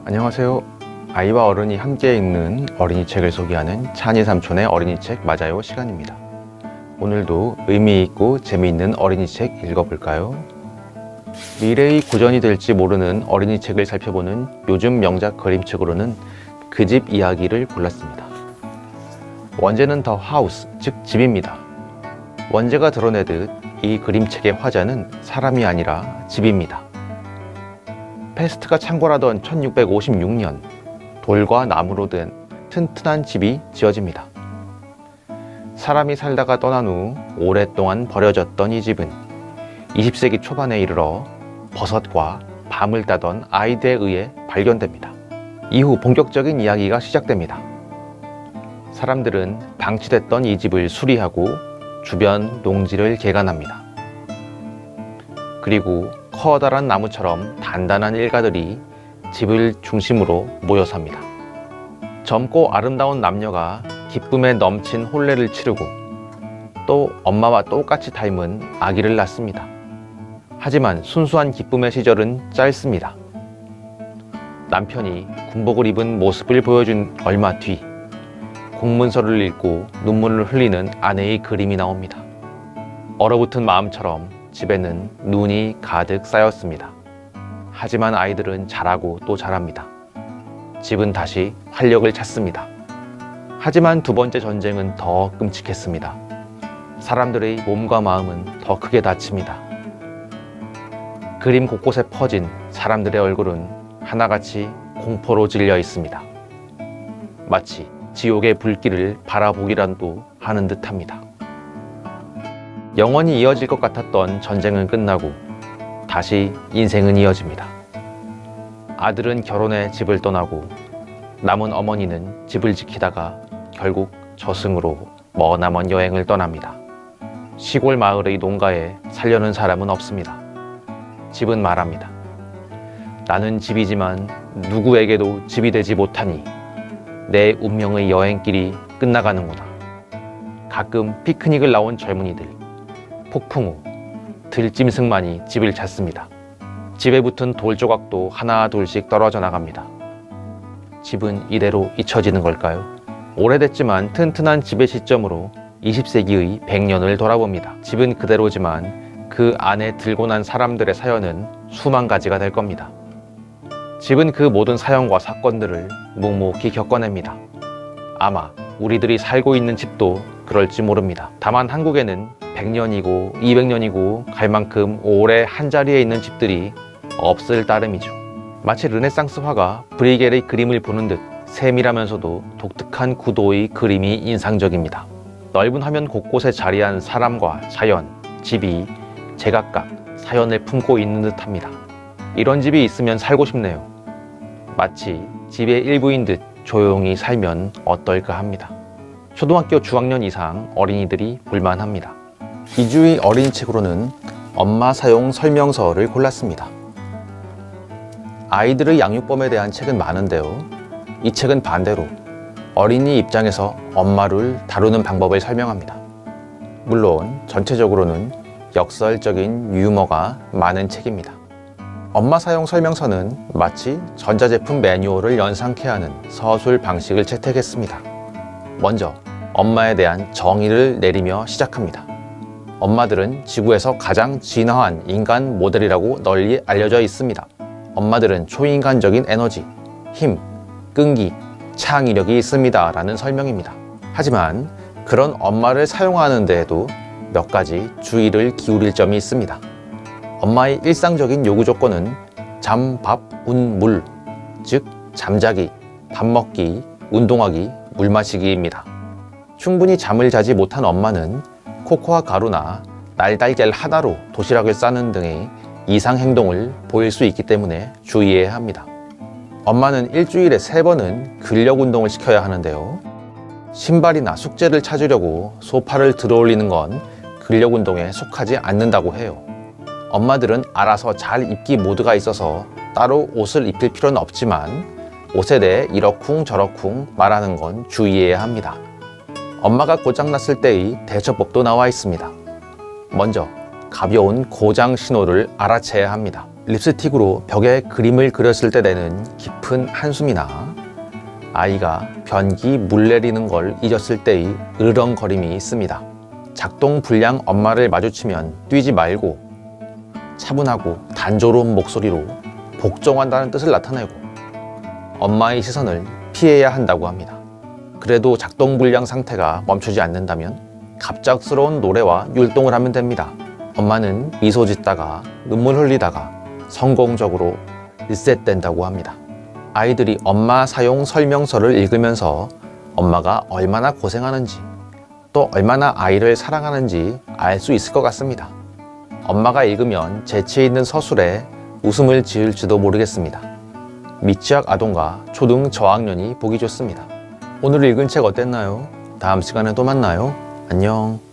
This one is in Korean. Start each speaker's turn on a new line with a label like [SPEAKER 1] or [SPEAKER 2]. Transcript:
[SPEAKER 1] 안녕하세요. 아이와 어른이 함께 읽는 어린이 책을 소개하는 찬이 삼촌의 어린이 책 맞아요 시간입니다. 오늘도 의미 있고 재미있는 어린이 책 읽어볼까요? 미래의 고전이 될지 모르는 어린이 책을 살펴보는 요즘 명작 그림책으로는 그 집 이야기를 골랐습니다. 원제는 더 하우스, 즉 집입니다. 원제가 드러내듯 이 그림책의 화자는 사람이 아니라 집입니다. 패스트가 창궐하던 1656년 돌과 나무로 된 튼튼한 집이 지어집니다. 사람이 살다가 떠난 후 오랫동안 버려졌던 이 집은 20세기 초반에 이르러 버섯과 밤을 따던 아이들에 의해 발견됩니다. 이후 본격적인 이야기가 시작됩니다. 사람들은 방치됐던 이 집을 수리하고 주변 농지를 개간합니다. 그리고 커다란 나무처럼 단단한 일가들이 집을 중심으로 모여 삽니다. 젊고 아름다운 남녀가 기쁨에 넘친 혼례를 치르고 또 엄마와 똑같이 닮은 아기를 낳습니다. 하지만 순수한 기쁨의 시절은 짧습니다. 남편이 군복을 입은 모습을 보여준 얼마 뒤 공문서를 읽고 눈물을 흘리는 아내의 그림이 나옵니다. 얼어붙은 마음처럼 집에는 눈이 가득 쌓였습니다. 하지만 아이들은 자라고 또 자랍니다. 집은 다시 활력을 찾습니다. 하지만 두 번째 전쟁은 더 끔찍했습니다. 사람들의 몸과 마음은 더 크게 다칩니다. 그림 곳곳에 퍼진 사람들의 얼굴은 하나같이 공포로 질려 있습니다. 마치 지옥의 불길을 바라보기라도 하는 듯합니다. 영원히 이어질 것 같았던 전쟁은 끝나고 다시 인생은 이어집니다. 아들은 결혼해 집을 떠나고 남은 어머니는 집을 지키다가 결국 저승으로 머나먼 여행을 떠납니다. 시골 마을의 농가에 살려는 사람은 없습니다. 집은 말합니다. 나는 집이지만 누구에게도 집이 되지 못하니 내 운명의 여행길이 끝나가는구나. 가끔 피크닉을 나온 젊은이들, 폭풍 후 들짐승만이 집을 찾습니다. 집에 붙은 돌 조각도 하나 둘씩 떨어져 나갑니다. 집은 이대로 잊혀지는 걸까요? 오래됐지만 튼튼한 집의 시점으로 20세기의 100년을 돌아봅니다. 집은 그대로지만 그 안에 들고 난 사람들의 사연은 수만 가지가 될 겁니다. 집은 그 모든 사연과 사건들을 묵묵히 겪어냅니다. 아마 우리들이 살고 있는 집도 그럴지 모릅니다. 다만 한국에는 100년이고 200년이고 갈 만큼 오래 한자리에 있는 집들이 없을 따름이죠. 마치 르네상스 화가 브리겔의 그림을 보는 듯 세밀하면서도 독특한 구도의 그림이 인상적입니다. 넓은 화면 곳곳에 자리한 사람과 자연, 집이 제각각 사연을 품고 있는 듯합니다. 이런 집이 있으면 살고 싶네요. 마치 집의 일부인 듯 조용히 살면 어떨까 합니다. 초등학교 중학년 이상 어린이들이 볼만합니다. 이주의 어린이 책으로는 엄마 사용 설명서를 골랐습니다. 아이들의 양육법에 대한 책은 많은데요. 이 책은 반대로 어린이 입장에서 엄마를 다루는 방법을 설명합니다. 물론 전체적으로는 역설적인 유머가 많은 책입니다. 엄마 사용 설명서는 마치 전자제품 매뉴얼을 연상케 하는 서술 방식을 채택했습니다. 먼저 엄마에 대한 정의를 내리며 시작합니다. 엄마들은 지구에서 가장 진화한 인간 모델이라고 널리 알려져 있습니다. 엄마들은 초인간적인 에너지, 힘, 끈기, 창의력이 있습니다 라는 설명입니다. 하지만 그런 엄마를 사용하는 데에도 몇 가지 주의를 기울일 점이 있습니다. 엄마의 일상적인 요구 조건은 잠, 밥, 운, 물, 즉 잠자기, 밥 먹기, 운동하기, 물 마시기입니다. 충분히 잠을 자지 못한 엄마는 코코아 가루나 날달걀 하나로 도시락을 싸는 등의 이상 행동을 보일 수 있기 때문에 주의해야 합니다. 엄마는 일주일에 3번은 근력 운동을 시켜야 하는데요. 신발이나 숙제를 찾으려고 소파를 들어올리는 건 근력 운동에 속하지 않는다고 해요. 엄마들은 알아서 잘 입기 모드가 있어서 따로 옷을 입힐 필요는 없지만 옷에 대해 이러쿵저러쿵 말하는 건 주의해야 합니다. 엄마가 고장났을 때의 대처법도 나와 있습니다. 먼저 가벼운 고장 신호를 알아채야 합니다. 립스틱으로 벽에 그림을 그렸을 때 내는 깊은 한숨이나 아이가 변기 물 내리는 걸 잊었을 때의 으르렁거림이 있습니다. 작동 불량 엄마를 마주치면 뛰지 말고 차분하고 단조로운 목소리로 복종한다는 뜻을 나타내고 엄마의 시선을 피해야 한다고 합니다. 그래도 작동 불량 상태가 멈추지 않는다면 갑작스러운 노래와 율동을 하면 됩니다. 엄마는 미소 짓다가 눈물 흘리다가 성공적으로 리셋된다고 합니다. 아이들이 엄마 사용 설명서를 읽으면서 엄마가 얼마나 고생하는지 또 얼마나 아이를 사랑하는지 알 수 있을 것 같습니다. 엄마가 읽으면 재치 있는 서술에 웃음을 지을지도 모르겠습니다. 미취학 아동과 초등 저학년이 보기 좋습니다. 오늘 읽은 책 어땠나요? 다음 시간에 또 만나요. 안녕.